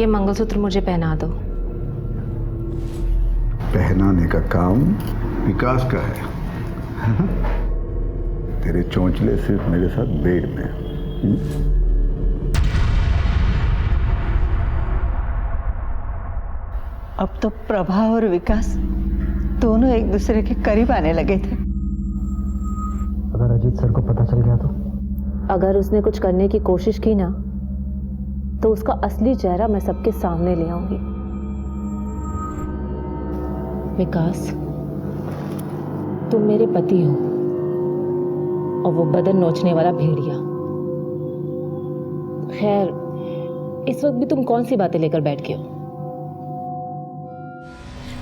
ये मंगलसूत्र मुझे पहना दो। पहनाने का काम विकास का है। तेरे चोंचले सिर्फ मेरे साथ बेड में। अब तो प्रभा और विकास दोनों एक दूसरे के करीब आने लगे थे। अगर अजीत सर को पता चल गया तो? अगर उसने कुछ करने की कोशिश की ना, तो उसका असली चेहरा मैं सबके सामने ले आऊंगी। विकास, तुम मेरे पति हो और वो बदन नोचने वाला भेड़िया। खैर, इस वक्त भी तुम कौन सी बातें लेकर बैठ गए हो?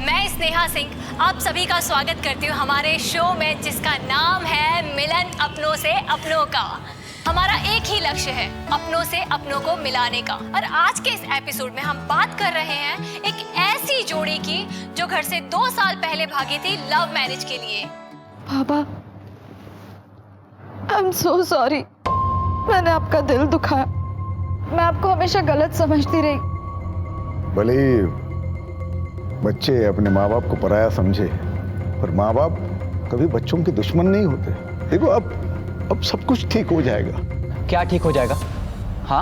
मैं स्नेहा सिंह आप सभी का स्वागत करती हूँ हमारे शो में, जिसका नाम है मिलन अपनों से अपनों का। हमारा एक ही लक्ष्य है, अपनों से अपनों को मिलाने का। और आज के इस एपिसोड में हम बात कर रहे हैं एक ऐसी जोड़ी की जो घर से 2 साल पहले भागी थी लव मैरिज के लिए। बाबा, आई एम सो सॉरी, मैंने आपका दिल दुखाया। मैं आपको हमेशा गलत समझती रही। भले ही बच्चे अपने माँ बाप को पराया समझे, पर माँ बाप कभी बच्चों के दुश्मन नहीं होते। देखो, अब सब कुछ ठीक हो जाएगा। क्या ठीक हो जाएगा? हाँ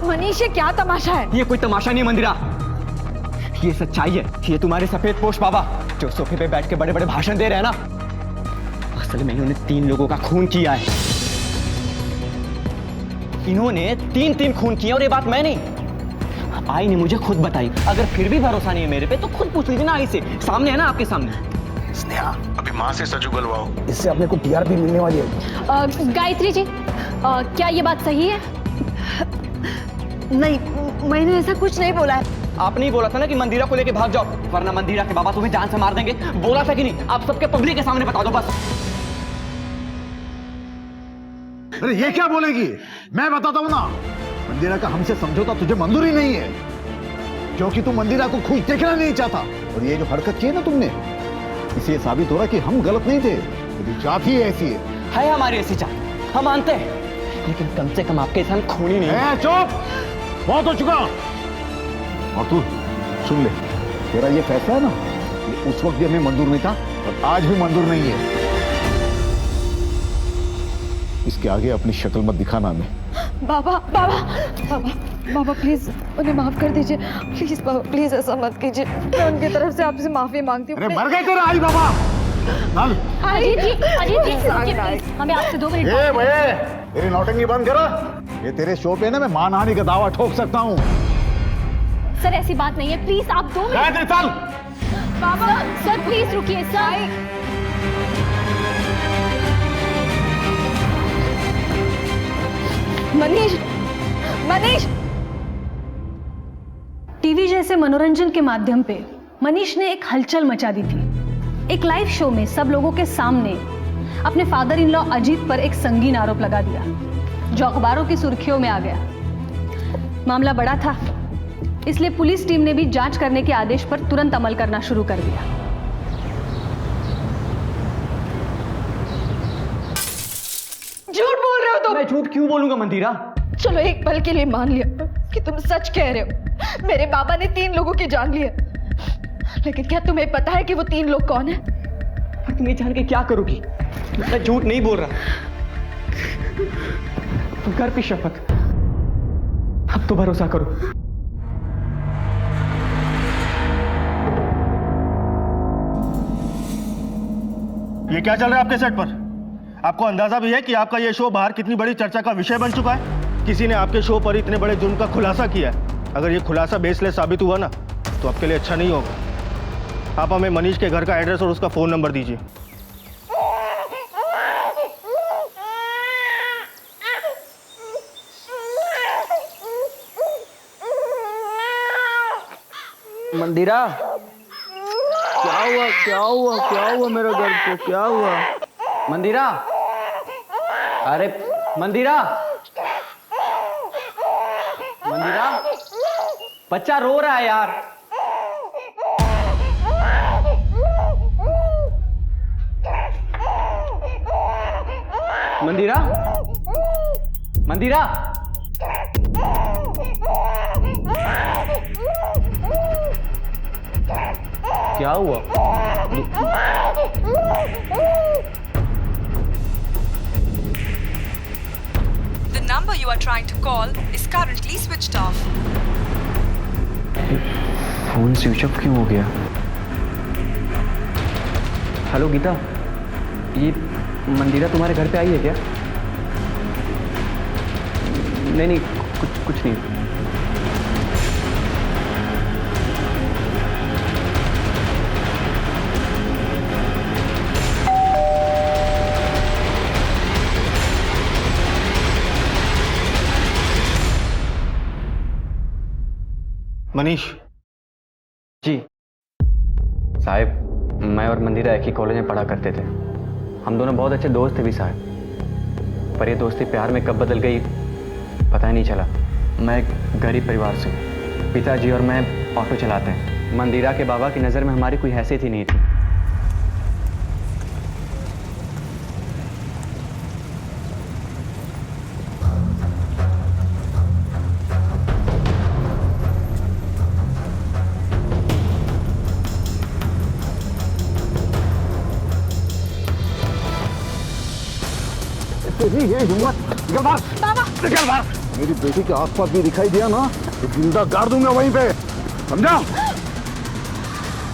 मनीष, ये क्या तमाशा है? ये कोई तमाशा नहीं मंदिरा, ये सच्चाई है। ये तुम्हारे सफेद पोश बाबा जो सोफे पे बैठ के बड़े बड़े भाषण दे रहे हैं ना, असल में इन्होंने 3 लोगों का खून किया है। इन्होंने 3 खून किए, और ये बात मैं नहीं, आई ने मुझे खुद बताई। अगर फिर भी भरोसा नहीं है मेरे पे तो खुद पूछ लीजिए ना आई से, सामने है ना आपके सामने। स्नेहा, अभी माँ से सच उगलवाओ, इससे अपने को टीआरपी मिलने वाली है। गायत्री जी, क्या ये बात सही है? नहीं, मैंने ऐसा कुछ नहीं बोला है। आपने ही बोला था ना कि मंदिरा को लेके भाग जाओ, वरना मंदिरा के बाबा तुम्हें जान से मार देंगे। बोला था कि नहीं? आप सबके पब्लिक के सामने बता दो बस। अरे ये क्या बोलेगी? मैं बताता हूं ना, मंदिरा का हमसे समझौता तुझे मंजूर ही नहीं है, क्योंकि तू मंदिरा को खुश देखना नहीं चाहता। और ये जो हरकत की है ना तुमने, इससे साबित हो रहा कि हम गलत नहीं थे, तेरी चाहत ही ऐसी है हमारी ऐसी चाहत, हम मानते हैं, लेकिन कम से कम आपके साथ खून ही नहीं है। चुप, बहुत हो चुका। और तू सुन ले, तेरा ये फैसला है ना, ये उस वक्त भी हमें मंजूर नहीं था और आज भी मंजूर नहीं है। इसके आगे अपनी शक्ल मत दिखाना हमें। बाबा बाबा बाबा बाबा, प्लीज उन्हें माफ कर दीजिए। प्लीज बाबा, प्लीज ऐसा मत कीजिए। मैं उनकी तरफ से आपसे माफी मांगती हूँ। अरे मर गए तेरा आई बाबा। अजीत जी, हमें आपसे 2 मिनट। ए भैया, तेरी नौटंकी बंद करो। ये तेरे शो पे ना मैं मानहानि का दावा ठोक सकता हूँ। सर, ऐसी बात नहीं है, प्लीज आप 2 मिनट। चल बाबा, सर प्लीज रुकिए सर। मनीष, मनीष। टीवी जैसे मनोरंजन के माध्यम पे मनीष ने एक हलचल मचा दी थी। एक लाइव शो में सब लोगों के सामने अपने फादर इन लॉ अजीत पर एक संगीन आरोप लगा दिया, जो अखबारों की सुर्खियों में आ गया। मामला बड़ा था, इसलिए पुलिस टीम ने भी जांच करने के आदेश पर तुरंत अमल करना शुरू कर दिया। झूठ बोल रहे हो तुम। मैं झूठ क्यों बोलूंगा मंदिरा? चलो एक पल के लिए मान लिया कि तुम सच कह रहे हो। मेरे बाबा ने 3 लोगों की जान ली है, लेकिन क्या तुम्हें पता है कि वो 3 लोग कौन है? पर तुम ये जान के क्या करोगी? मैं झूठ नहीं बोल रहा, तुम घर की शपथ, अब तो भरोसा करो। ये क्या चल रहा है आपके सेट पर? आपको अंदाजा भी है कि आपका ये शो बाहर कितनी बड़ी चर्चा का विषय बन चुका है? किसी ने आपके शो पर इतने बड़े जुर्म का खुलासा किया है। अगर ये खुलासा बेसलेस साबित हुआ ना, तो आपके लिए अच्छा नहीं होगा। आप हमें मनीष के घर का एड्रेस और उसका फोन नंबर दीजिए। मंदिरा, क्या हुआ? क्या हुआ? क्या हुआ मेरे घर को? क्या हुआ मंदिरा? अरे मंदिरा, मंदिरा, बच्चा रो रहा है यार। मंदिरा, मंदिरा, क्या हुआ? The number you are trying to call is currently switched off. Phone switch off क्यों हो गया? हेलो गीता, ये मंदिरा तुम्हारे घर पे आई है क्या? नहीं नहीं, कुछ नहीं। मनीष जी साहब, मैं और मंदिरा एक ही कॉलेज में पढ़ा करते थे। हम दोनों बहुत अच्छे दोस्त थे भी साहब, पर ये दोस्ती प्यार में कब बदल गई पता ही नहीं चला। मैं एक गरीब परिवार से हूँ, पिताजी और मैं ऑटो चलाते हैं। मंदिरा के बाबा की नज़र में हमारी कोई हैसियत ही नहीं थी। ये हिम्मत, निकल बाहर, निकल बाहर। मेरी बेटी के आसपास भी दिखाई दिया ना तो जिंदा गाड़ दूंगा वहीं पे, समझा?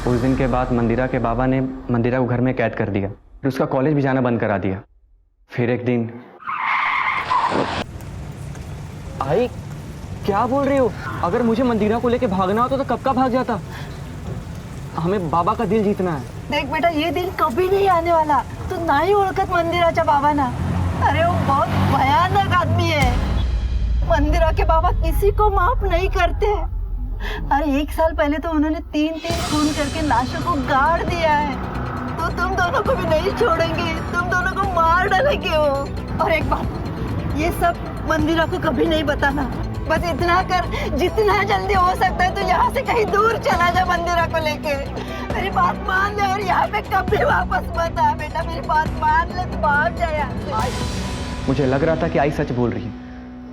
उस दिन के बाद मंदिरा के बाबा ने मंदिरा को घर में कैद कर दिया, फिर उसका कॉलेज भी जाना बंद करा दिया। फिर एक दिन आई, क्या बोल रही हो? अगर मुझे मंदिरा को लेके भागना होता तो कब का भाग जाता। हमें बाबा का दिल जीतना है। देख बेटा, ये दिन कभी नहीं आने वाला। तू नाही ओळखत मंदिराच्या बाबांना। अरे वो बहुत भयानक आदमी है। मंदिरा के बाबा किसी को माफ नहीं करते। अरे 1 साल पहले तो उन्होंने 3 खून करके लाशों को गाड़ दिया है। तो तुम दोनों को भी नहीं छोड़ेंगे, तुम दोनों को मार डालेंगे वो। और एक बात, ये सब मंदिरा को कभी नहीं बताना। बस इतना कर, जितना जल्दी हो सकता है तो यहाँ से कहीं दूर चला जा मंदिरा को लेके। मेरी बात मान ले और यहाँ पे कभी वापस मत आ बेटा। मेरी बात मान ले तो भाग जा यहाँ से। मुझे लग रहा था कि आई सच बोल रही है,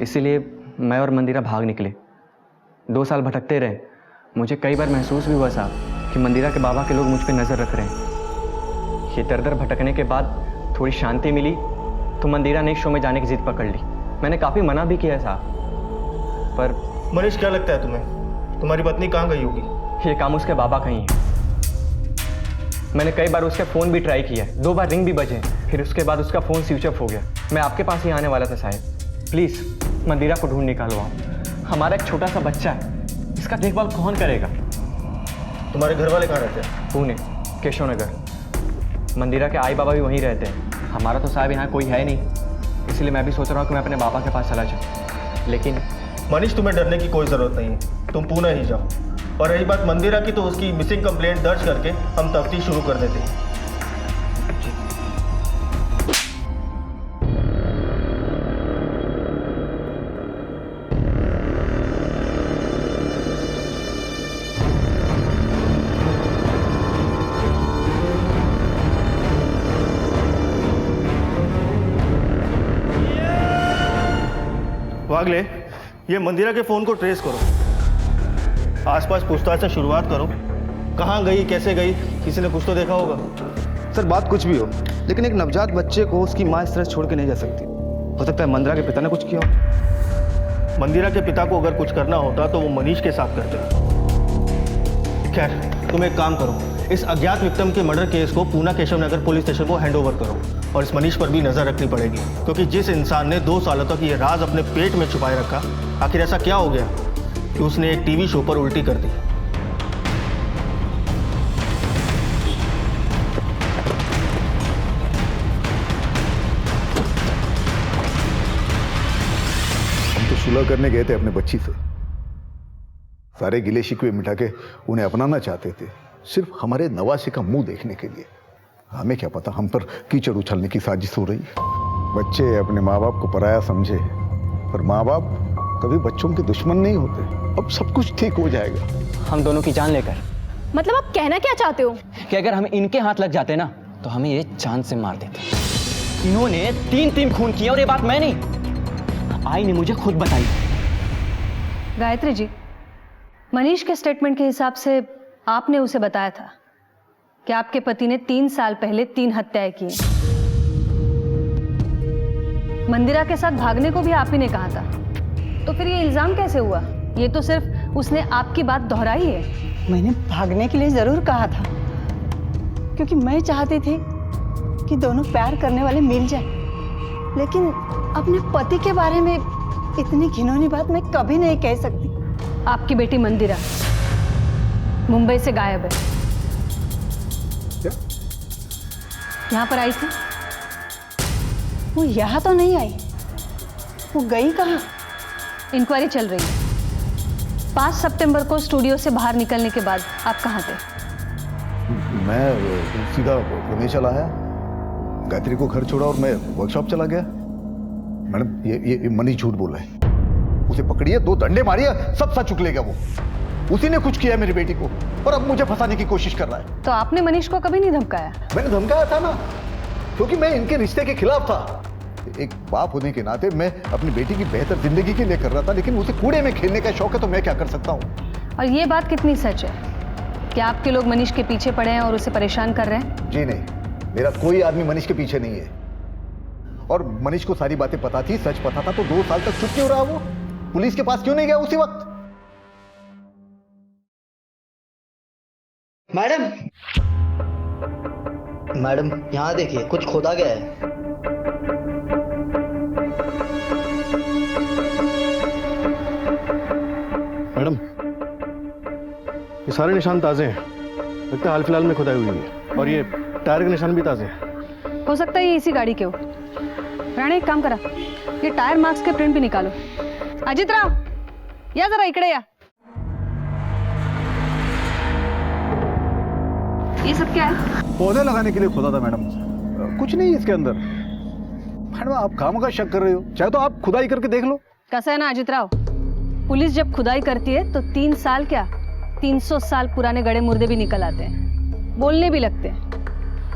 इसीलिए मैं और मंदिरा भाग निकले। 2 साल भटकते रहे। मुझे कई बार महसूस भी हुआ साहब कि मंदिरा के बाबा के लोग मुझ पे नज़र रख रहे हैं। ये दर दर भटकने के बाद थोड़ी शांति मिली तो मंदिरा ने एक शो में जाने की जिद पकड़ ली। मैंने काफ़ी मना भी किया साहब, पर मनीष क्या लगता है तुम्हें, तुम्हारी पत्नी कहाँ गई होगी? ये काम उसके बाबा का ही है। मैंने कई बार उसका फ़ोन भी ट्राई किया, 2 बार रिंग भी बजे, फिर उसके बाद उसका फ़ोन स्विच ऑफ हो गया। मैं आपके पास ही आने वाला था साहब, प्लीज़ मंदिरा को ढूंढ निकालो आप। हमारा एक छोटा सा बच्चा है, इसका देखभाल कौन करेगा? तुम्हारे घर वाले कहाँ रहते हैं? पुणे, केशव नगर। मंदिरा के आई बाबा भी वहीं रहते हैं। हमारा तो साहब यहाँ कोई है नहीं, इसलिए मैं भी सोच रहा हूँ कि मैं अपने बाबा के पास चला जाऊँ। लेकिन मनीष, तुम्हें डरने की कोई ज़रूरत नहीं है, तुम पुणे ही जाओ। और रही बात मंदिरा की, तो उसकी मिसिंग कंप्लेंट दर्ज करके हम तफ्तीश शुरू कर देते हैं। वागले, ये मंदिरा के फोन को ट्रेस करो, आसपास पूछताछ से शुरुआत करो। कहाँ गई, कैसे गई, किसी ने कुछ तो देखा होगा। सर बात कुछ भी हो, लेकिन एक नवजात बच्चे को उसकी माँ इस तरह छोड़ के नहीं जा सकती। हो सकता है मंदिरा के पिता ने कुछ किया हो। मंदिरा के पिता को अगर कुछ करना होता तो वो मनीष के साथ करते। खैर, तुम एक काम करो, इस अज्ञात विक्टिम के मर्डर केस को पूना केशव नगर पुलिस स्टेशन को हैंडओवर करो। और इस मनीष पर भी नजर रखनी पड़ेगी, क्योंकि जिस इंसान ने 2 सालों तक ये राज अपने पेट में छुपाए रखा, आखिर ऐसा क्या हो गया कि उसने एक टीवी शो पर उल्टी कर दी। हम तो सुलह करने गए थे अपने बच्ची से, सारे गिले शिकवे मिटा के उन्हें अपनाना चाहते थे, सिर्फ हमारे नवासे का मुंह देखने के लिए। हमें क्या पता हम पर कीचड़ उछलने की साजिश हो रही है। बच्चे अपने माँ बाप को पराया समझे, पर माँ बाप कभी बच्चों के दुश्मन नहीं होते। अब सब कुछ ठीक हो जाएगा। हम दोनों की जान लेकर। मतलब आप कहना क्या चाहते हो? कि अगर हम इनके हाथ लग जाते ना तो हमें ये जान से मार देते। इन्होंने 3 खून किए और ये बात मैं नहीं, आई ने मुझे खुद बताई। गायत्री जी, मनीष के स्टेटमेंट के हिसाब से आपने उसे बताया था कि आपके पति ने 3 साल पहले 3 हत्याएं की। मंदिरा के साथ भागने को भी आप ही ने कहा था, तो फिर ये इल्जाम कैसे हुआ? ये तो सिर्फ उसने आपकी बात दोहराई है। मैंने भागने के लिए जरूर कहा था, क्योंकि मैं चाहती थी कि दोनों प्यार करने वाले मिल जाएं। लेकिन अपने पति के बारे में इतनी घिनौनी बात मैं कभी नहीं कह सकती। आपकी बेटी मंदिरा मुंबई से गायब है। क्या? यहाँ पर आई थी? वो यहाँ तो नहीं आई, वो गई कहाँ? इंक्वायरी चल रही है। 5 सितंबर को स्टूडियो से बाहर निकलने के बाद आप कहाँ थे? मैं सीधा पुणे चला आया, गायत्री को घर छोड़ा और मैं वर्कशॉप चला गया। मैडम ये मनीष झूठ बोल रहा है। उसे पकड़िए, 2 डंडे मारिए, सब सच उगलेगा। वो उसी ने कुछ किया मेरी बेटी को और अब मुझे फंसाने की कोशिश कर रहा है। तो आपने मनीष को कभी नहीं धमकाया? मैंने धमकाया था ना, क्योंकि मैं इनके रिश्ते के खिलाफ था। एक बाप होने के नाते मैं अपनी बेटी की बेहतर जिंदगी के लिए कर रहा था, लेकिन उसे कूड़े में खेलने का शौक है तो मैं क्या कर सकता हूँ। और ये बात कितनी सच है कि आपके लोग मनीष के पीछे पड़े हैं और उसे परेशान कर रहे हैं? जी नहीं, मेरा कोई आदमी मनीष के पीछे नहीं है। और मनीष को सारी बातें पता थी, सच पता था, तो 2 साल तक चुप क्यों रहा? वो पुलिस के पास क्यों नहीं गया उसी वक्त? मैडम मैडम यहाँ देखिए, कुछ खोदा गया है। मैडम, ये सारे निशान ताजे हैं, लगता है हाल फिलहाल में खुदाई हुई है। और ये टायर के निशान भी ताजे हैं। हो सकता है ये इसी गाड़ी के हो। राणे एक काम करा, ये टायर मार्क्स के प्रिंट भी निकालो। अजित राव, या जरा इकडे या। ये सब क्या है? पौधे लगाने के लिए खोदा था मैडम, कुछ नहीं इसके अंदर। मैडम आप काम का शक कर रहे हो, चाहे तो आप खुदाई करके देख लो। कैसा है ना अजित राव, पुलिस जब खुदाई करती है तो 3 साल क्या 300 साल पुराने गड़े मुर्दे भी निकल आते हैं, बोलने भी लगते हैं।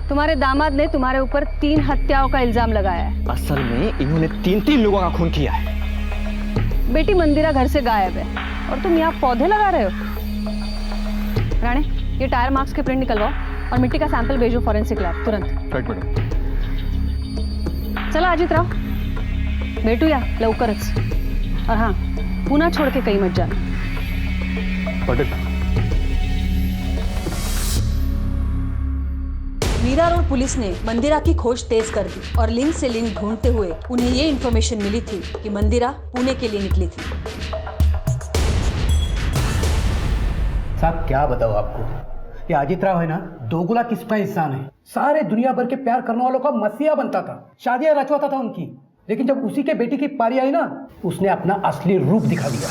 तुम्हारे दामाद ने तुम्हारे ऊपर 3 हत्याओं का इल्जाम लगाया है। असल में इन्होंने 3 लोगों का खून किया है। बेटी मंदिरा घर से गायब है और तुम यहाँ पौधे लगा रहे हो। राणे, ये टायर मार्क्स के प्रिंट निकलवाओ और मिट्टी का सैंपल भेजो फॉरेंसिक लैब तुरंत। Right madam. चला अजित राव, भेटूया लवकरच। और हाँ, पुन्हा छोड़ के कहीं मत जाना। पटेल, मीरा रोड पुलिस ने मंदिरा की खोज तेज कर दी और लिंक से लिंक ढूंढते हुए उन्हें ये इन्फॉर्मेशन मिली थी कि मंदिरा पुणे के लिए निकली थी। साहब क्या बताओ आपको, ये अजित राव है ना, दोगुला किस्म का इंसान है। सारे दुनिया भर के प्यार करने वालों का मसीहा बनता था, शादियां रचवाता था उनकी। लेकिन जब उसी के बेटी की पारी आई ना, उसने अपना असली रूप दिखा दिया।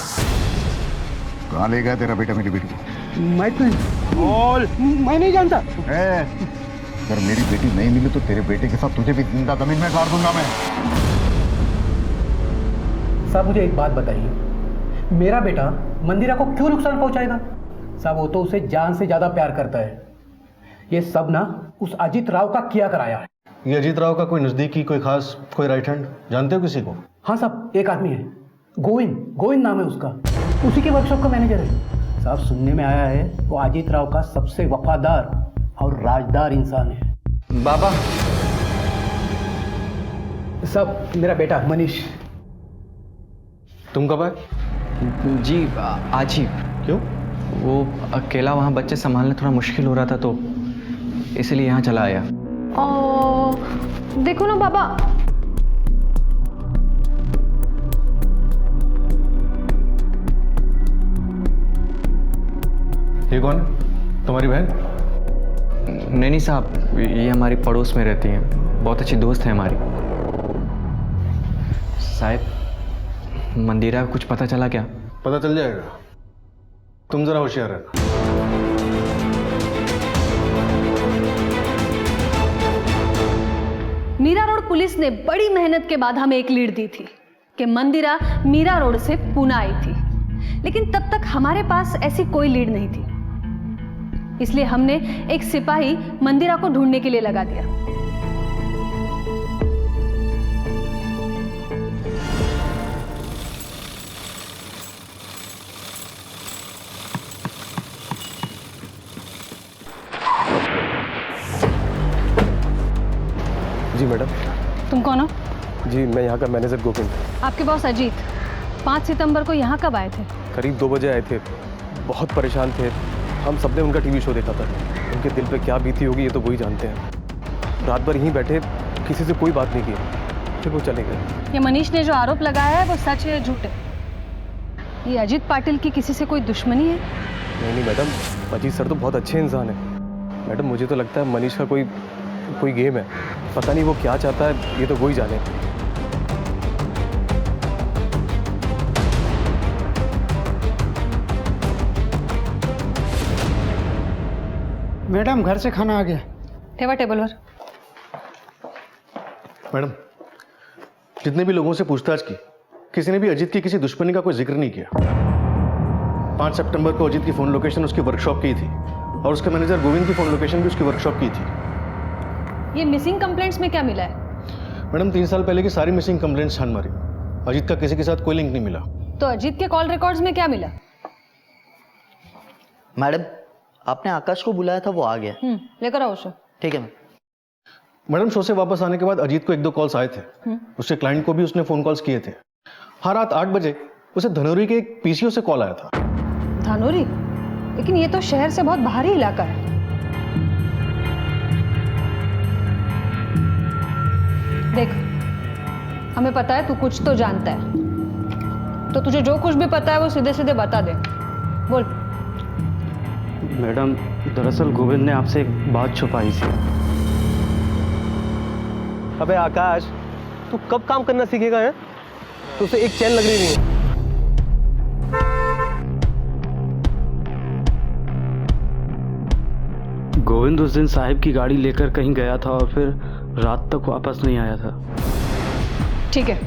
कहाँ ले गया तेरा बेटा मेरी बेटी को? मैं नहीं जानता। अगर मेरी बेटी नहीं मिली तो तेरे बेटे के साथ तुझे भी जिंदा जमीन में गाड़ दूंगा मैं। साहब मुझे एक बात बताइए, मेरा बेटा मंदिरा को क्यों नुकसान पहुंचाएगा? साहब वो तो उसे जान से ज्यादा प्यार करता है। ये सब ना उस अजित राव का किया कराया है। ये अजीत राव का कोई नजदीकी, कोई खास, कोई राइट हैंड जानते हो किसी को? हाँ साहब, एक आदमी है, गोविंद नाम है उसका, उसी के वर्कशॉप का मैनेजर है। साहब सुनने में आया है वो अजित राव का सबसे वफादार और राजदार इंसान है। बाबा सब मेरा बेटा मनीष। तुम कब आए? जी आज ही। क्यों? वो अकेला वहाँ बच्चे संभालना थोड़ा मुश्किल हो रहा था, तो इसलिए यहाँ चला आया। देखो ना बाबा, ये कौन है? तुम्हारी बहन? नहीं साहब, ये हमारी पड़ोस में रहती हैं, बहुत अच्छी दोस्त है हमारी। साहब मंदिरा का कुछ पता चला क्या? पता चल जाएगा, तुम जरा होशियार रहना। मीरा रोड पुलिस ने बड़ी मेहनत के बाद हमें एक लीड दी थी कि मंदिरा मीरा रोड से पुणे आई थी, लेकिन तब तक हमारे पास ऐसी कोई लीड नहीं थी। इसलिए हमने एक सिपाही मंदिरा को ढूंढने के लिए लगा दिया। मैडम। तुम कौन हो? जी मैं यहाँ का मैनेजर गोविंद। आपके बॉस अजीत 5 सितंबर को यहाँ कब आए थे? करीब 2 बजे आए थे। बहुत परेशान थे। हम सबने उनका टीवी शो देखा था। उनके दिल पे क्या बीती होगी ये तो वही जानते हैं। रात भर यहीं बैठे, किसी से कोई बात नहीं की, फिर वो चले गए। ये मनीष ने जो आरोप लगाया है वो सच है या झूठ है? ये अजीत पाटिल की किसी से कोई दुश्मनी है? नहीं मैडम, अजीत सर तो बहुत अच्छे इंसान है। मैडम मुझे तो लगता है मनीष का कोई गेम है। पता नहीं वो क्या चाहता है, ये तो वही जाने। मैडम घर से खाना आ गया। ठेवा टेबल पर। मैडम, जितने भी लोगों से पूछताछ की, किसी ने भी अजीत की किसी दुश्मनी का कोई जिक्र नहीं किया। 5 सितंबर को अजीत की फोन लोकेशन उसकी वर्कशॉप की थी और उसके मैनेजर गोविंद की फोन लोकेशन भी उसकी वर्कशॉप की थी। ये मिसिंग कंप्लेंट्स में क्या मिला है? मैडम 3 साल पहले की सारी मिसिंग कंप्लेंट्स छान मारी। अजीत का किसी के साथ कोई लिंक नहीं मिला। तो अजीत के कॉल रिकॉर्ड्स में क्या मिला? मैडम, आपने आकाश को बुलाया था, वो आ गया। लेकर आओ उसे। ठीक है मैम। मैडम शो से वापस आने के बाद अजीत को 1-2 कॉल्स आए थे। उसके क्लाइंट को भी उसने फोन कॉल्स किए थे। हाँ, रात 8 बजे उसे धनौरी के एक पीसीओ से कॉल आया था। धनौरी? लेकिन ये तो शहर से बहुत बाहरी इलाका है। देख, हमें पता है तू कुछ तो जानता है, तो तुझे जो कुछ भी पता है वो सीधे सीधे बता दे। बोल। मैडम, दरअसल गोविंद ने आपसे एक बात छुपाई थी। अबे आकाश, तू कब काम करना सीखेगा है? तुझसे एक चैन लग रही नहीं है। गोविंद उस दिन साहिब की गाड़ी लेकर कहीं गया था और फिर रात तक वापस नहीं आया था। ठीक है,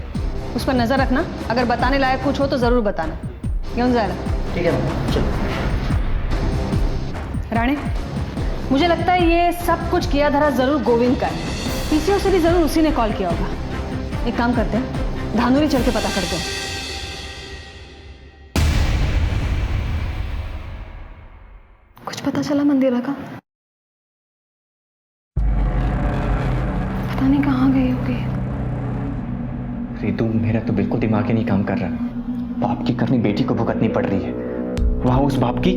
उस पर नजर रखना। अगर बताने लायक कुछ हो तो जरूर बताना। क्यों जाएगा? ठीक है मैम, चलो। राणे, मुझे लगता है ये सब कुछ किया धरा जरूर गोविंद का है। पीसीओ से भी जरूर उसी ने कॉल किया होगा। एक काम करते हैं, धानुरी चल के पता करते हैं। कुछ पता चला मंदिरा का? पता नहीं कहाँ गई होगी। रितु, मेरा तो बिल्कुल दिमाग ही नहीं काम कर रहा। बाप की करनी बेटी को भुगतनी पड़ रही है। वहां उस बाप की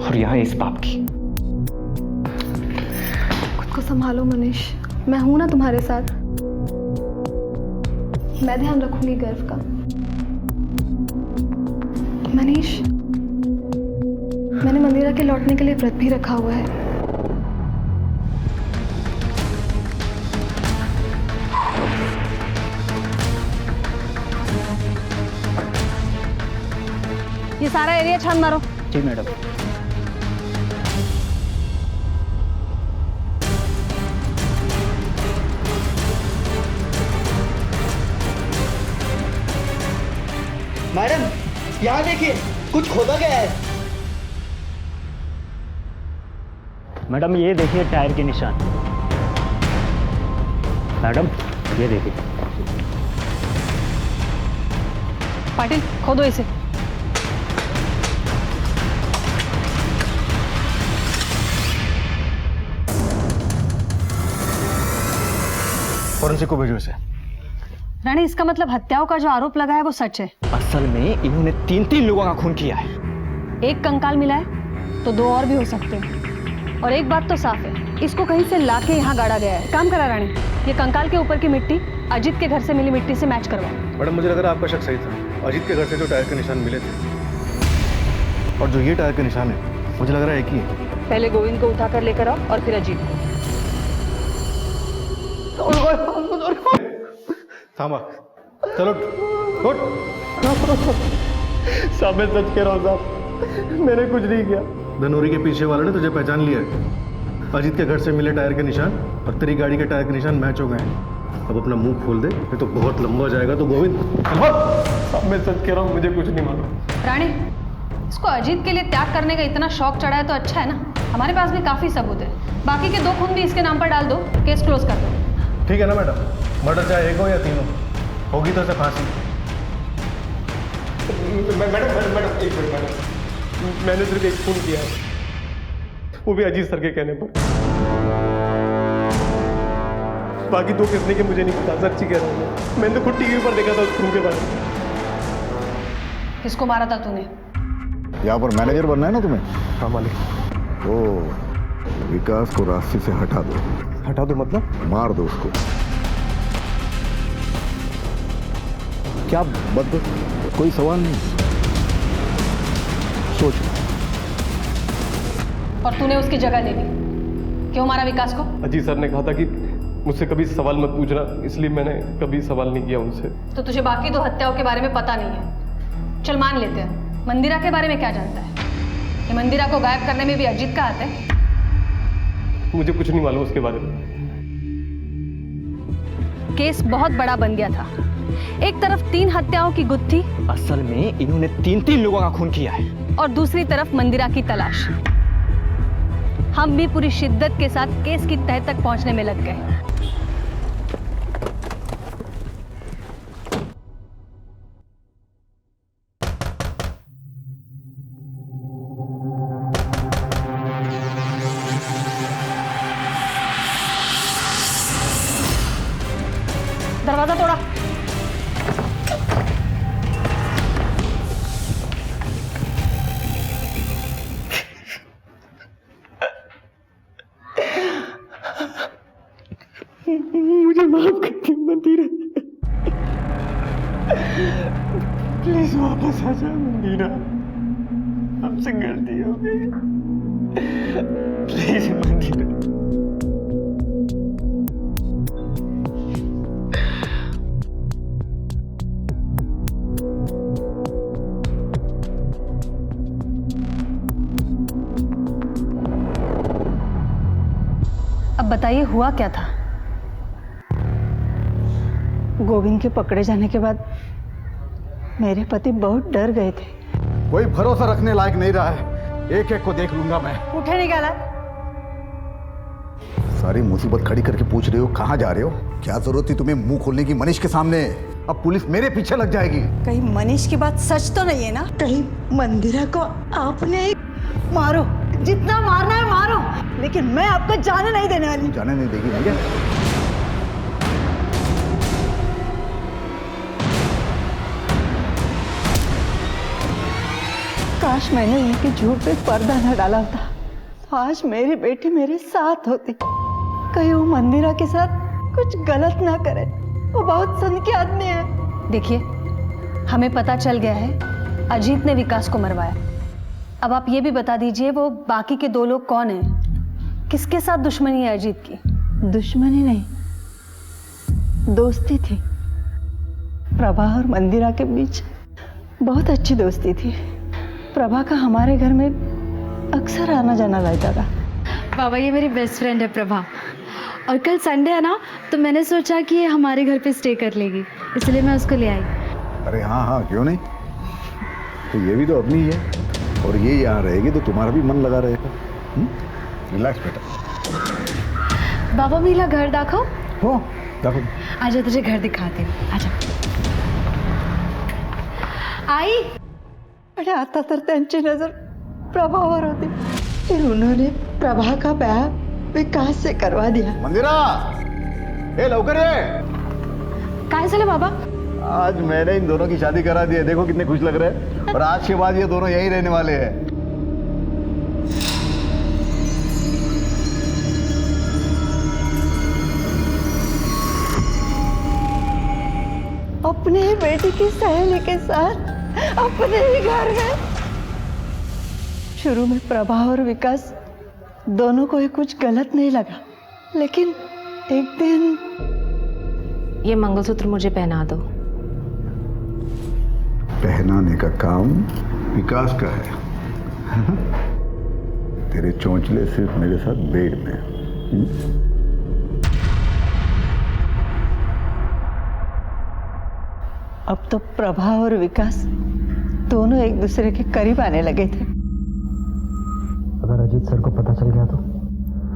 और यहाँ इस बाप की। खुद को संभालो मनीष, मैं हूं ना तुम्हारे साथ। मैं ध्यान रखूंगी गर्व का। मनीष, मैंने मंदिरा के लौटने के लिए व्रत भी रखा हुआ है। ये सारा एरिया छान मारो। जी मैडम। मैडम, यहाँ देखिए, कुछ खोदा गया है। मैडम ये देखिए टायर के निशान। मैडम ये देखिए। पाटिल, खोदो इसे। फॉरेंसिक को भेजो इसे। रानी, इसका मतलब हत्याओं का जो आरोप लगा है वो सच है। असल में इन्होंने 3 लोगों का खून किया है। एक कंकाल मिला है तो 2 और भी हो सकते हैं। और एक बात तो साफ है, इसको कहीं से लाके यहाँ गाड़ा गया है। काम करा रानी, ये कंकाल के ऊपर की मिट्टी अजीत के घर से मिली मिट्टी से मैच करवाओ। मैडम मुझे लग रहा है आपका शक सही था। अजीत के घर से जो टायर के निशान मिले थे और जो ये टायर के निशान है, मुझे लग रहा है एक ही है। पहले गोविंद को उठाकर लेकर आओ और फिर अजीत को। थामा, चलो उठ। साहब मैं सच कह रहा हूँ साहब, मैंने कुछ नहीं किया। धनौरी के पीछे वाले ने तुझे पहचान लिया है। अजीत के घर से मिले टायर के निशान और तेरी गाड़ी के टायर के निशान मैच हो गए हैं। अब अपना मुंह खोल दे, ये तो बहुत लंबा हो जाएगा। तो गोविंद, साहब मैं सच कह रहा हूँ, मुझे कुछ नहीं मालूम। रानी, इसको अजीत के लिए त्याग करने का इतना शौक चढ़ा है तो अच्छा है ना। हमारे पास भी काफी सबूत है। बाकी के 2 खून भी इसके नाम पर डाल दो, केस क्लोज कर दो। ठीक है ना मैडम, मर्डर चाहे 1 हो या 3 हो, होगी तो उसे फांसी। मैडम एक मिनट मैडम, मैंने सिर्फ एक खून किया है, वो भी अजीत सर के कहने पर। बाकी दो किसने के मुझे नहीं पता, सच्ची कह रहा हूँ मैंने तो खुद टीवी पर देखा था उस खून के बारे में। किसको मारा था तूने? यहाँ पर मैनेजर बनना है ना तुम्हें? हाँ मालिक। ओ, विकास को रास्ते से हटा दो। हटा दो मतलब? मार दो उसको। क्या बद, कोई सवाल नहीं, सोच। और तूने उसकी जगह ले ली, क्यों मारा विकास को? अजीत सर ने कहा था कि मुझसे कभी सवाल मत पूछना, इसलिए मैंने कभी सवाल नहीं किया उनसे। तो तुझे बाकी दो हत्याओं के बारे में पता नहीं है। चल मान लेते हैं, मंदिरा के बारे में क्या जानता है? ये मंदिरा को गायब करने में भी अजीत का हाथ है? मुझे कुछ नहीं मालूम उसके बारे में। केस बहुत बड़ा बन गया था। एक तरफ 3 हत्याओं की गुत्थी, असल में इन्होंने 3 लोगों का खून किया है, और दूसरी तरफ मंदिरा की तलाश। हम भी पूरी शिद्दत के साथ केस की तह तक पहुंचने में लग गए। दरवाजा तोड़ा। मुझे माफ कर दी मंदिरा, प्लीज वापस आ जा मंदिरा, हमसे गलती हो गई, प्लीज मंदिरा। अब बताइए हुआ क्या था? गोविंद के पकड़े जाने के बाद मेरे पति बहुत डर गए थे। कोई भरोसा रखने लायक नहीं रहा है, एक एक को देख लूंगा मैं। उठे निकाला। सारी मुसीबत खड़ी करके पूछ रहे हो कहाँ जा रहे हो? क्या जरूरत थी तुम्हें मुंह खोलने की मनीष के सामने? अब पुलिस मेरे पीछे लग जाएगी। कहीं मनीष की बात सच तो नहीं है ना? कहीं मंदिरा को आपने मारो, जितना मारना है मारो, लेकिन मैं आपको जाने नहीं देने वाली। जाने नहीं देगी भैया? काश मैंने उनके झूठ पे पर्दा न डाला होता, आज मेरी बेटी मेरे साथ होती। कहीं वो मंदिरा के साथ कुछ गलत ना करे, वो बहुत सनकी आदमी है। देखिए, हमें पता चल गया है अजीत ने विकास को मरवाया। अब आप ये भी बता दीजिए वो बाकी के 2 लोग कौन हैं? किसके साथ दुश्मनी है अजीत की? दुश्मनी नहीं, दोस्ती थी। प्रभा और मंदिरा के बीच बहुत अच्छी दोस्ती थी। प्रभा का हमारे घर में अक्सर आना जाना रहता था। बाबा, ये मेरी बेस्ट फ्रेंड है प्रभा, और कल संडे है ना, तो मैंने सोचा कि ये हमारे घर पे स्टे कर लेगी, इसलिए मैं उसको ले आई। अरे हाँ हाँ, क्यों नहीं, तो ये भी तो अपनी ही है, और ये यहाँ रहेगी तो तुम्हारा भी मन लगा रहेगा। रिलैक्स बेटा। बाबा मीला घर दाखव हो, दाखव। आजा, तुझे घर दिखाते हैं, आजा। आई। अरे आता तर त्यांची नजर प्रभावर होती, फिर उन्होंने प्रभा का ब्याह विकास से करवा दिया। मंदिरा, ए लवकर ये। काय झालं बाबा? आज मैंने इन दोनों की शादी करा दी है, देखो कितने खुश लग रहे हैं, और आज के बाद ये दोनों यहीं रहने वाले हैं। अपने ही बेटी की सहेली के साथ अपने ही घर में। शुरू में प्रभा और विकास दोनों को ही कुछ गलत नहीं लगा, लेकिन एक दिन। ये मंगलसूत्र मुझे पहना दो। पहनाने का काम विकास का है। तेरे चौंचले सिर्फ मेरे साथ बेड में। अब तो प्रभा और विकास दोनों एक दूसरे के करीब आने लगे थे। अगर अजीत सर को पता चल गया तो?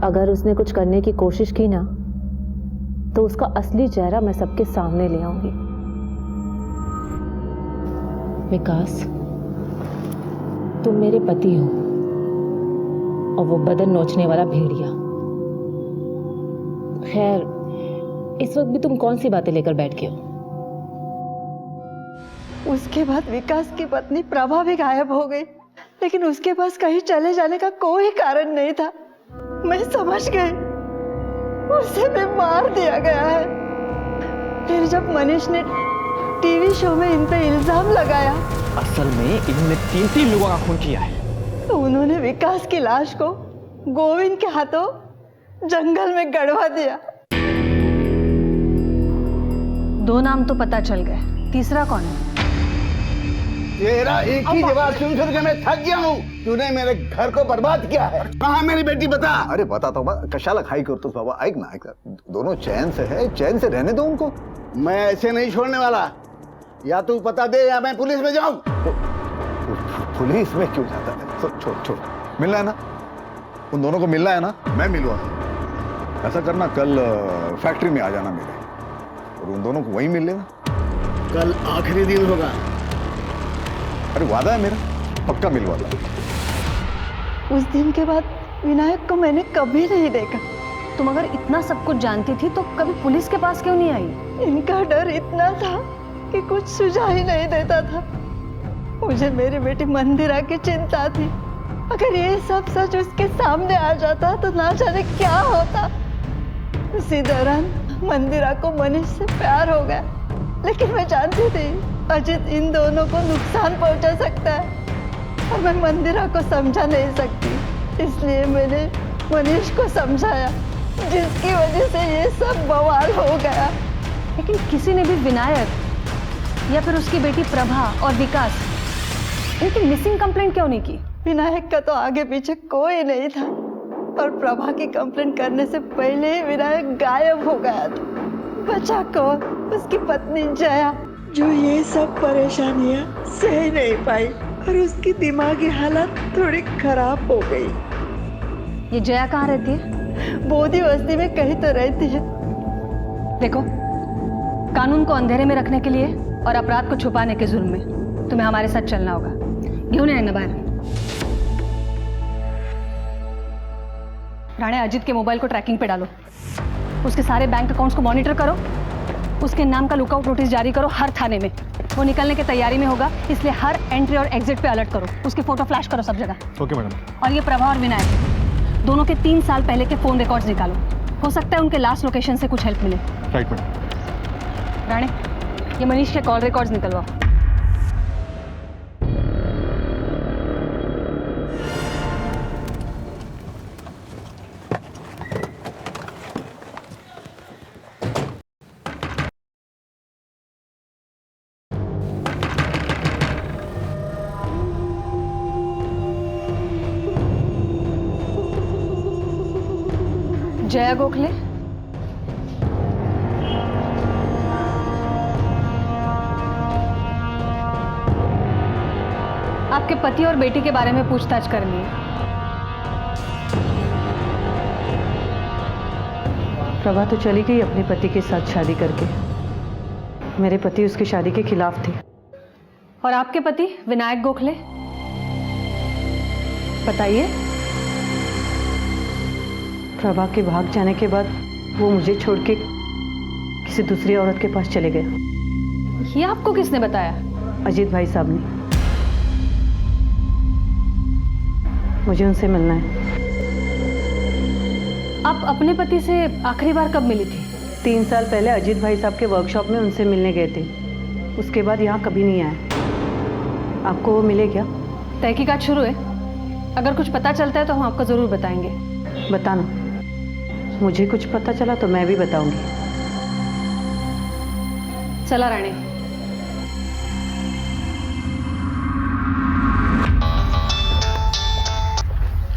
अगर उसने कुछ करने की कोशिश की ना, तो उसका असली चेहरा मैं सबके सामने ले आऊंगी। विकास, तुम मेरे पति हो, और वो बदन नोचने वाला भेड़िया। खैर, इस वक्त भी तुम कौन सी बातें लेकर बैठ गए हो? उसके बाद विकास की पत्नी प्रभा भी गायब हो गई, लेकिन उसके पास कहीं चले जाने का कोई कारण नहीं था। मैं समझ गई उसे भी मार दिया गया है। फिर जब मनीष ने टीवी शो में इन पे इल्जाम लगाया, असल में इन्होंने 3 लोगों का खून किया है। तो उन्होंने विकास की लाश को गोविंद के हाथों जंगल में गड़वा दिया। 2 नाम तो पता चल गए, तीसरा कौन है? तेरा एक ही जवाब सुन सुन के मैं थक गया हूँ। तूने मेरे घर को बर्बाद किया है। कहाँ मेरी बेटी बता? अरे बता तो कशाला खाई करतोस बाबा। ऐक ना, दोनों चैन से है, चैन से रहने दो उनको। मैं ऐसे नहीं छोड़ने वाला। या तू पता दे या मैं पुलिस में जाऊं। पुलिस में क्यों जाता है? छोड़ छोड़, मिलना है ना उन दोनों को, मिलना है ना, मैं मिलूंगा। ऐसा करना, कल फैक्ट्री में आ जाना मेरे, और उन दोनों को वहीं मिल लेना। कल आखिरी दिन होगा। अरे वादा है मेरा, पक्का मिलवाता। उस दिन के बाद विनायक को मैंने कभी नहीं देखा। तुम अगर इतना सब कुछ जानती थी तो कभी पुलिस के पास क्यों नहीं आई? इनका डर इतना था कि कुछ सुझाव ही नहीं देता था। मुझे मेरी बेटी मंदिरा की चिंता थी। अगर ये सब सच उसके सामने आ जाता तो ना जाने क्या होता। उसी दौरान मंदिरा को मनीष से प्यार हो गया, लेकिन मैं जानती थी अजित इन दोनों को नुकसान पहुंचा सकता है और मैं मंदिरा को समझा नहीं सकती। इसलिए मैंने मनीष को समझाया, जिसकी वजह से ये सब बवाल हो गया। लेकिन किसी ने भी विनायक या फिर उसकी बेटी प्रभा और विकास, इनकी मिसिंग कंप्लेंट क्यों नहीं की? विनायक का तो आगे पीछे कोई नहीं था और प्रभा की कंप्लेंट करने से पहले ही विनायक गायब हो गया था। बचा कौन? उसकी पत्नी जया, जो ये सब परेशानियां सह नहीं पाई और उसकी दिमागी हालत थोड़ी खराब हो गई। ये जया कहाँ रहती है? बोधी बस्ती में कहीं तो रहती है। देखो, कानून को अंधेरे में रखने के लिए और अपराध को छुपाने के जुर्म में तुम्हें हमारे साथ चलना होगा। घेऊन ये ना बाहर। राणे, अजित के मोबाइल को ट्रैकिंग पे डालो, उसके सारे बैंक अकाउंट्स को मॉनिटर करो, उसके नाम का लुकआउट नोटिस जारी करो हर थाने में। वो निकलने की तैयारी में होगा, इसलिए हर एंट्री और एग्जिट पे अलर्ट करो। उसकी फोटो फ्लैश करो सब जगह। Okay madam. और ये प्रभा और विनायक दोनों के 3 साल पहले के फोन रिकॉर्ड्स निकालो। हो सकता है उनके लास्ट लोकेशन से कुछ हेल्प मिले। Right madam. राणे, ये मनीष के कॉल रिकॉर्ड्स निकलवाओ। जया गोखले, आपके पति और बेटी के बारे में पूछताछ करनी है। प्रभा तो चली गई अपने पति के साथ शादी करके। मेरे पति उसकी शादी के खिलाफ थे। और आपके पति विनायक गोखले? बताइए। प्रभा के भाग जाने के बाद वो मुझे छोड़ के किसी दूसरी औरत के पास चले गए। ये आपको किसने बताया? अजीत भाई साहब ने। मुझे उनसे मिलना है। आप अपने पति से आखिरी बार कब मिली थी? 3 साल पहले अजीत भाई साहब के वर्कशॉप में उनसे मिलने गए थे। उसके बाद यहाँ कभी नहीं आया। आपको वो मिले क्या? तहकीकात शुरू है, अगर कुछ पता चलता है तो हम आपको जरूर बताएंगे। बताना, मुझे कुछ पता चला तो मैं भी बताऊंगी। चला रानी।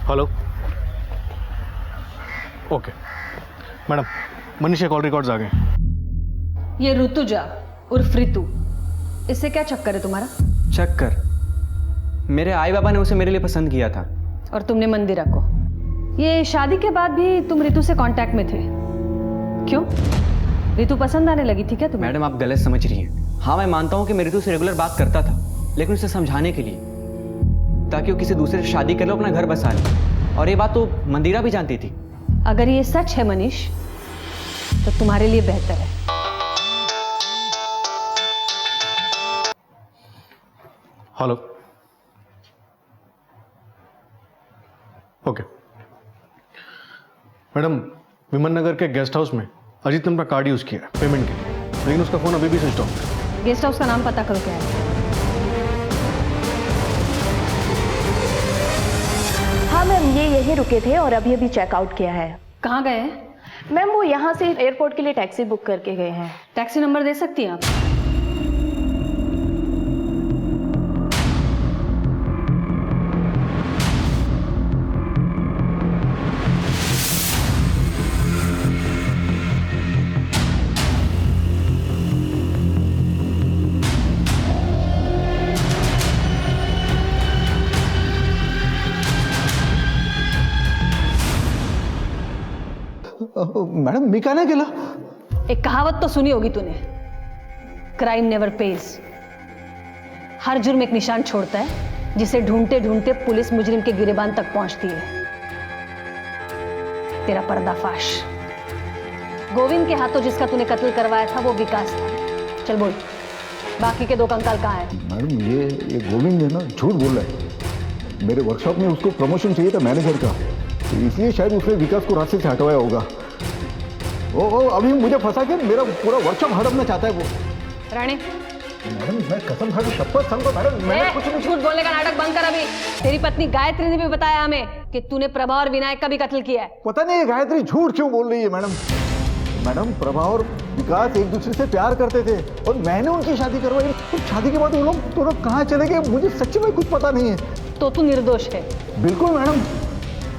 हेलो। ओके मैडम, मनीष के कॉल रिकॉर्ड्स आ गए। ये ऋतुजा उर्फ ऋतु, इससे क्या चक्कर है तुम्हारा? चक्कर? मेरे आई बाबा ने उसे मेरे लिए पसंद किया था। और तुमने मंदिरा को। ये शादी के बाद भी तुम ऋतु से कांटेक्ट में थे, क्यों? ऋतु पसंद आने लगी थी क्या तुम्हें? मैडम, आप गलत समझ रही हैं। हाँ, मैं मानता हूँ कि मैं ऋतु से रेगुलर बात करता था, लेकिन उसे समझाने के लिए, ताकि वो किसी दूसरे से शादी कर लो, अपना घर बसा ले। और ये बात तो मंदिरा भी जानती थी। अगर ये सच है मनीष, तो तुम्हारे लिए बेहतर है। हेलो। ओके मैडम, विमन नगर के गेस्ट हाउस में अजीत ने अपना कार्ड यूज किया है पेमेंट के लिए, लेकिन उसका फोन अभी भी स्विच ऑफ है। गेस्ट हाउस का नाम पता करो क्या है। हाँ मैम, ये यहीं रुके थे और अभी अभी चेकआउट किया है। कहाँ गए हैं? मैम वो यहाँ से एयरपोर्ट के लिए टैक्सी बुक करके गए हैं। टैक्सी नंबर दे सकती हैं आप? मैडम मी का नाही केलं? एक कहावत तो सुनी होगी तूने, क्राइम नेवर पेज। हर जुर्म एक निशान छोड़ता है जिसे ढूंढते ढूंढते पुलिस मुजरिम के गिरेबान तक पहुंचती है। तेरा पर्दाफाश। गोविंद के हाथों जिसका तूने कत्ल करवाया था वो विकास था। चल बोल, बाकी के 2 कंकाल कहाँ हैं? मैडम ये गोविंद है ना, झूठ बोल रहा है। मेरे वर्कशॉप में उसको प्रमोशन चाहिए था मैनेजर का, तो इसलिए शायद उसने विकास को रास्ते से हटवाया होगा। ओ अभी मुझे फंसा के मेरा पूरा वर्कशॉप हड़पना चाहता है वो। राणे, मैडम मैं कसम खा के शपथ सांगतो मैडम, मैंने कुछ नहीं। झूठ बोलने का नाटक बंद कर अभी। तेरी पत्नी गायत्री ने भी बताया हमें कि तूने प्रभा और विनायक का भी कत्ल किया है। पता नहीं गायत्री झूठ क्यों बोल रही है मैडम। मैडम प्रभा और विकास एक दूसरे से प्यार करते थे और मैंने उनकी शादी करवाई। तो शादी के बाद वो लोग दोनों कहाँ चले गए मुझे सच में कुछ पता नहीं है। तो तू निर्दोष है? बिल्कुल मैडम।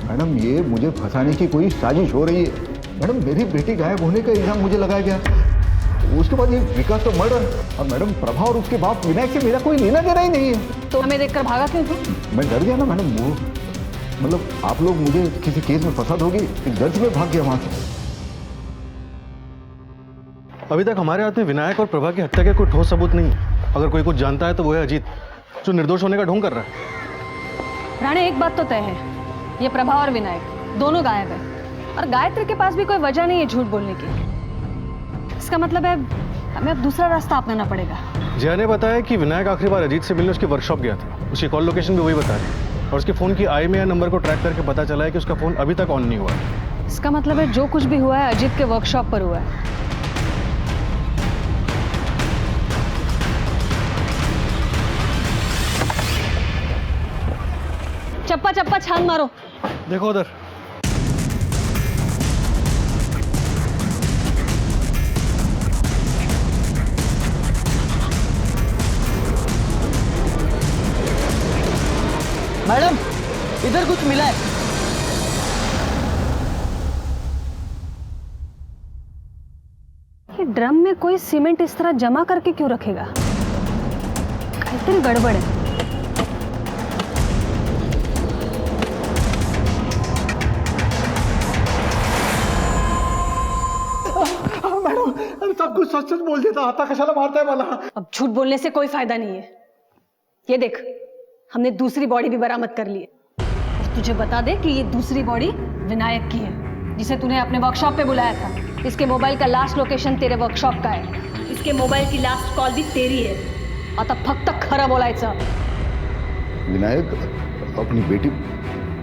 मैडम ये मुझे फंसाने की कोई साजिश हो रही है। मैडम मेरी बेटी गायब होने का इल्जाम मुझे लगाया गया, उसके बाद ये विकास का मर्डर, और मैडम प्रभा और उसके बाप विनायक से मेरा कोई लेना देना ही नहीं है। तो हमें देखकर भागा क्यों तू? मैं डर गया ना मैडम, वो मतलब आप लोग मुझे किसी केस में फंसा दोगे, एक डर से मैं भाग गया वहां से। अभी तक हमारे हाथ में विनायक और प्रभा की हत्या के कोई ठोस सबूत नहीं है। अगर कोई कुछ जानता है तो वो है अजीत, जो निर्दोष होने का ढोंग कर रहा है। राणे, एक बात तो तय है, ये प्रभा और विनायक दोनों गायब है और गायत्री के पास भी कोई वजह नहीं है झूठ बोलने की। इसका मतलब है हमें अब दूसरा रास्ता अपनाना पड़ेगा। जया ने बताया कि विनायक आखिरी बार अजीत से मिलने उसकी वर्कशॉप गया था। उसकी कॉल लोकेशन भी वही बता रही है और उसके फोन की IMEI नंबर को ट्रैक करके पता चला है कि उसका फोन अभी तक ऑन नहीं हुआ है। इसका मतलब है जो कुछ भी हुआ है अजीत के वर्कशॉप पर हुआ है। चप्पा चप्पा छान मारो। देखो उधर। मैडम इधर कुछ मिला है। ये ड्रम में कोई सीमेंट इस तरह जमा करके क्यों रखेगा? कहीं गड़बड़ है। मैडम सब कुछ सच सच बोल देता, आता कशाला मारता है मला? अब झूठ बोलने से कोई फायदा नहीं है। ये देख, हमने दूसरी बॉडी भी बरामद कर ली है और तुझे बता दे कि ये दूसरी बॉडी विनायक की है, जिसे तूने अपने वर्कशॉप पे बुलाया था। इसके मोबाइल का लास्ट लोकेशन तेरे वर्कशॉप का है, इसके मोबाइल की लास्ट कॉल भी तेरी है। आता फक्त खरं बोलायचं। विनायक अपनी बेटी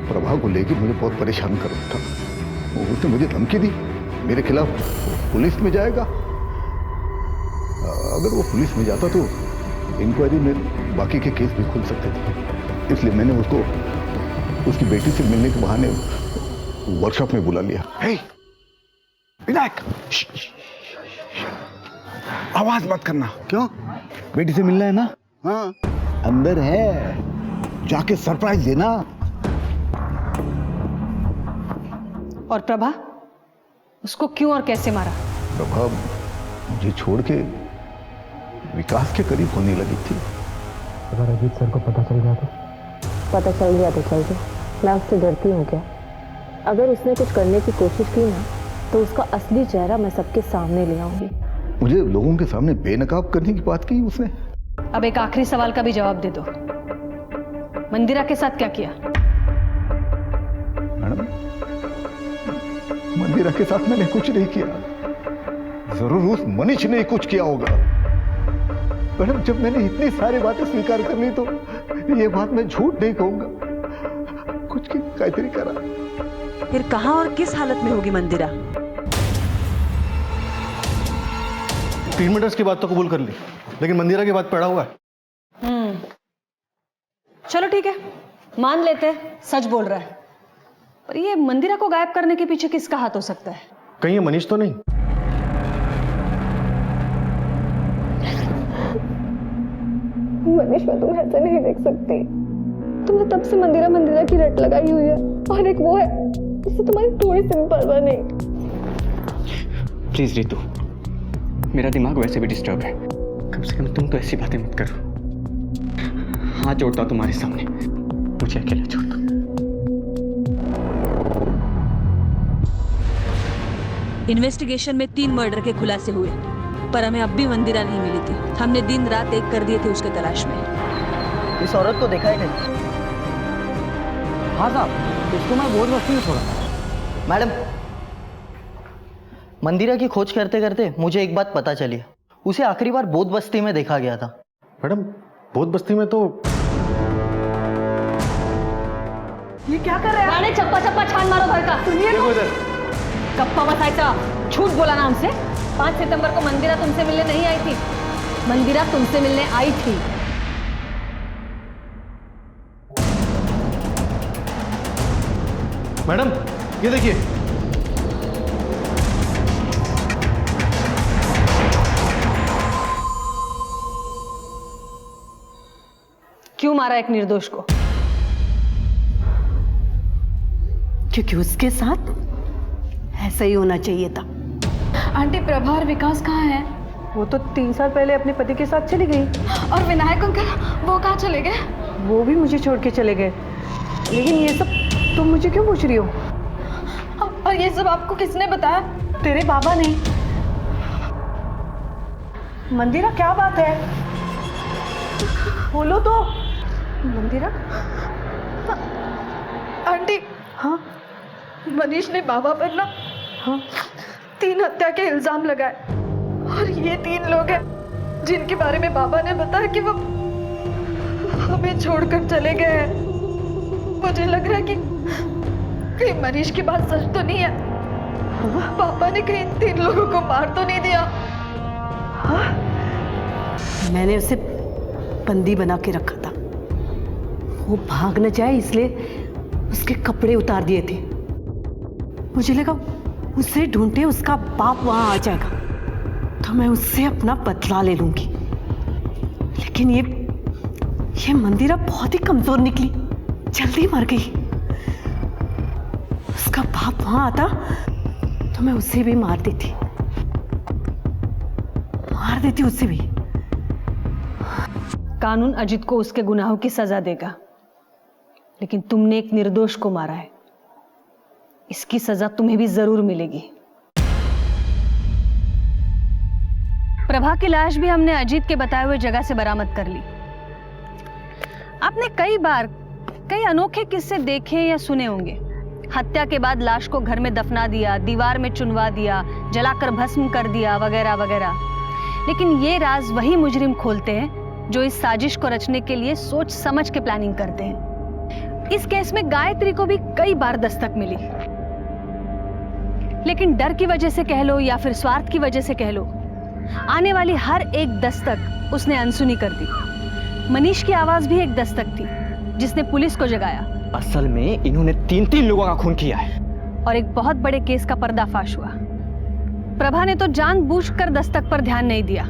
प्रभा को लेकर मुझे बहुत परेशान कर रहा था। उसने मुझे धमकी दी मेरे खिलाफ पुलिस में जाएगा। अगर वो पुलिस में जाता तो इंक्वायरी में बाकी के केस भी खुल सकते थे, इसलिए मैंने उसको उसकी बेटी से मिलने के बहाने वर्कशॉप में बुला लिया। हे विनायक, आवाज मत करना। क्यों? बेटी से मिलना है ना? हाँ अंदर है, जाके सरप्राइज देना। और प्रभा, उसको क्यों और कैसे मारा? प्रभा मुझे छोड़ के विकास के करीब होने लगी थी। अगर अजीत सर को पता चल गया तो? पता चल गया तो चल गया, मैं उससे डरती हूँ क्या? अगर उसने कुछ करने की कोशिश की ना तो उसका असली चेहरा मैं सबके सामने ले आऊंगी। मुझे लोगों के सामने बेनकाब करने की बात की उसने। अब एक आखिरी सवाल का भी जवाब दे दो, मंदिरा के साथ क्या किया? मैडम मंदिरा के साथ मैंने कुछ नहीं किया। जरूर उस मनीष ने कुछ किया होगा। मैडम, जब मैंने इतनी सारी बातें स्वीकार कर ली तो ये बात मैं झूठ नहीं कहूंगा, कुछ की कायतरी करा। फिर कहाँ और किस हालत में होगी मंदिरा? ट्रीटमेंटर्स की बात तो कबूल कर ली, लेकिन मंदिरा की बात पड़ा हुआ है। चलो ठीक है, मान लेते हैं सच बोल रहा है, पर ये मंदिरा को गायब करने के पीछे किसका हाथ हो सकता है? कहीं ये मनीष तो नहीं? मनीष, मैं तुम्हें ऐसे नहीं देख सकती। तुमने तब से मंदिरा मंदिरा की रट लगाई हुई है, और एक वो है जिससे तुम्हारी थोड़ी सी परवाह नहीं। प्लीज रितु, मेरा दिमाग वैसे भी डिस्टर्ब है, कम से कम तुम तो ऐसी बातें मत करो। हाथ जोड़ता हूं तुम्हारे सामने, मुझे अकेला छोड़ दो। इन्वेस्टिगेशन में 3 मर्डर के खुलासे हुए, पर हमें अब भी मंदिरा नहीं मिली थी। हमने दिन रात एक कर दिए थे उसके तलाश में। इस औरत को देखा है नहीं? हाँ साहब, इसको मैं बोध बस्ती में छोड़ा। मैडम, मंदिरा की खोज करते करते मुझे एक बात पता चली। उसे आखिरी बार बोध बस्ती में देखा गया था। मैडम, बोध बस्ती में तो ये क्या कर रहे हैं? राणे, चप्पा चप्पा छान मारो घर का। सुनिए गप्पा बताया, झूठ बोला ना हमसे। 5 सितंबर को मंदिरा तुमसे मिलने नहीं आई थी, मंदिरा तुमसे मिलने आई थी। मैडम, ये देखिए। क्यों मारा एक निर्दोष को? क्योंकि उसके साथ ऐसा ही होना चाहिए था। आंटी, प्रभा और विकास कहाँ हैं? वो तो 3 साल पहले अपने पति के साथ चली गई। और विनायक अंकल, वो कहाँ चले गए? वो भी मुझे छोड़ के चले गए। लेकिन ये सब तुम मुझे क्यों पूछ रही हो? और ये सब आपको किसने बताया? तेरे बाबा ने। मंदिरा, क्या बात है? बोलो तो। मंदिरा? आंटी, हाँ, मनीष ने बाबा पर ना 3 हत्या के इल्जाम लगाए, और ये 3 लोग हैं जिनके बारे में बाबा ने बताया कि वो हमें छोड़कर चले गए हैं। मुझे लग रहा है कि कहीं मनीष की बात सच तो नहीं है। पापा ने कहीं 3 लोगों को मार तो नहीं दिया? हाँ? मैंने उसे बंदी बना के रखा था। वो भाग न जाए इसलिए उसके कपड़े उतार दिए थे। मुझे लगा उसे ढूंढते उसका बाप वहां आ जाएगा तो मैं उससे अपना बदला ले लूंगी। लेकिन ये मंदिरा बहुत ही कमजोर निकली, जल्दी मर गई। उसका बाप वहां आता तो मैं उसे भी मार देती उसे भी। कानून अजित को उसके गुनाहों की सजा देगा, लेकिन तुमने एक निर्दोष को मारा है, इसकी सजा तुम्हें भी जरूर मिलेगी। प्रभा की लाश भी हमने अजीत के बताए हुए जगह से बरामद कर ली। आपने कई बार कई अनोखे किस्से देखे या सुने होंगे। हत्या के बाद लाश को घर में दफना दिया, दीवार में चुनवा दिया, जलाकर भस्म कर दिया, वगैरह वगैरह। लेकिन ये राज वही मुजरिम खोलते हैं जो इस साजिश को रचने के लिए सोच समझ के प्लानिंग करते हैं। इस केस में गायत्री को भी कई बार दस्तक मिली, लेकिन डर की वजह से कह लो या फिर स्वार्थ की वजह से कह लो, आने वाली हर एक दस्तक उसने अनसुनी कर दी। मनीष की आवाज भी एक दस्तक थी जिसने पुलिस को जगाया। असल में इन्होंने 3 लोगों का खून किया है और एक बहुत बड़े केस का पर्दाफाश हुआ। प्रभा ने तो जानबूझकर दस्तक पर ध्यान नहीं दिया।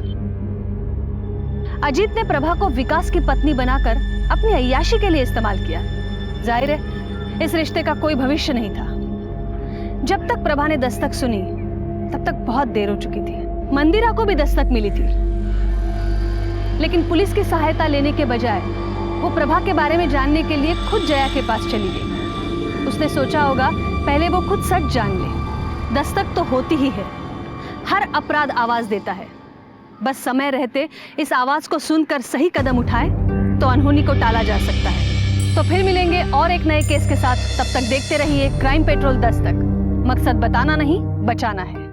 अजीत ने प्रभा को विकास की पत्नी बनाकर अपनी अय्याशी के लिए इस्तेमाल किया। जाहिर है इस रिश्ते का कोई भविष्य नहीं था। जब तक प्रभा ने दस्तक सुनी तब तक बहुत देर हो चुकी थी। मंदिरा को भी दस्तक मिली थी, लेकिन पुलिस की सहायता लेने के बजाय वो प्रभा के बारे में जानने के लिए खुद जया के पास चली गई। उसने सोचा होगा पहले वो खुद सच जान ले। दस्तक तो होती ही है, हर अपराध आवाज देता है। बस समय रहते इस आवाज को सुनकर सही कदम उठाए तो अनहोनी को टाला जा सकता है। तो फिर मिलेंगे और एक नए केस के साथ। तब तक देखते रहिए क्राइम पेट्रोल दस्तक। मकसद बताना नहीं, बचाना है।